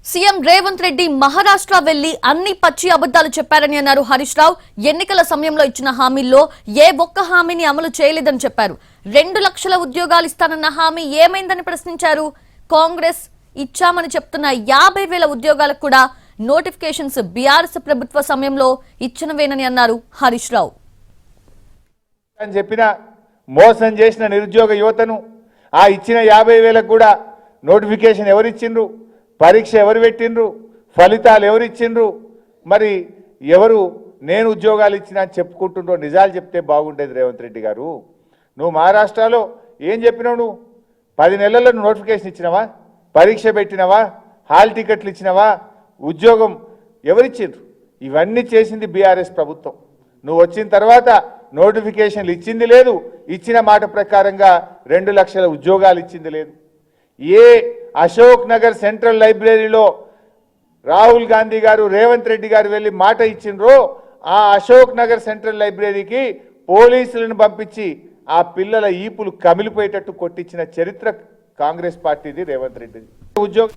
CM Revanth Reddy Maharashtra వెళ్లి అన్ని పచ్చి అబద్ధాలు చెప్పారని అన్నారు హరీష్ రావు. ఎన్నికల సమయంలో ఇచ్చిన హామీల్లో ఏ ఒక్క హామీని అమలు చేయలేదని చెప్పారు. 2 లక్షల ఉద్యోగాలు ఇస్తానన్న హామీ ఏమైందని ప్రశ్నించారు. కాంగ్రెస్ ఇచ్చామని చెప్తున్న 50,000 ఉద్యోగాలకు కూడా నోటిఫికేషన్స్ బీఆర్ఎస్ ప్రభుత్వ సమయంలో ఇచ్చినవేనని అన్నారు హరీష్ రావు. చెప్పిన మోసం చేసిన నిరుద్యోగ యువతను ఆ ఇచ్చిన 50,000కు కూడా నోటిఫికేషన్ ఎవరిచ్చిండ్రు, పరీక్ష ఎవరు పెట్టిండ్రు, ఫలితాలు ఎవరిచ్చిండ్రు, మరి ఎవరు నేను ఉద్యోగాలు ఇచ్చినా అని చెప్పుకుంటుండ్రో నిజాలు చెప్తే బాగుండేది. రేవంత్ రెడ్డి గారు, నువ్వు మహారాష్ట్రలో ఏం చెప్పినావు? నువ్వు 10 నెలల్లో నువ్వు నోటిఫికేషన్ ఇచ్చినావా, పరీక్ష పెట్టినవా, హాల్ టికెట్లు ఇచ్చినవా, ఉద్యోగం ఎవరిచ్చిండ్రు? ఇవన్నీ చేసింది బీఆర్ఎస్ ప్రభుత్వం. నువ్వు వచ్చిన తర్వాత నోటిఫికేషన్లు ఇచ్చింది లేదు, ఇచ్చిన మాట ప్రకారంగా 2 లక్షల ఉద్యోగాలు ఇచ్చింది లేదు. ఏ అశోక్ నగర్ సెంట్రల్ లైబ్రరీలో రాహుల్ గాంధీ గారు రేవంత్ రెడ్డి గారు వెళ్ళి మాట ఇచ్చిండ్రో ఆ అశోక్ నగర్ సెంట్రల్ లైబ్రరీకి పోలీసులను పంపించి ఆ పిల్లల ఈపులు కమిలిపోయేటట్టు కొట్టించిన చరిత్ర కాంగ్రెస్ పార్టీది, రేవంత్ రెడ్డిది. ఉద్యోగం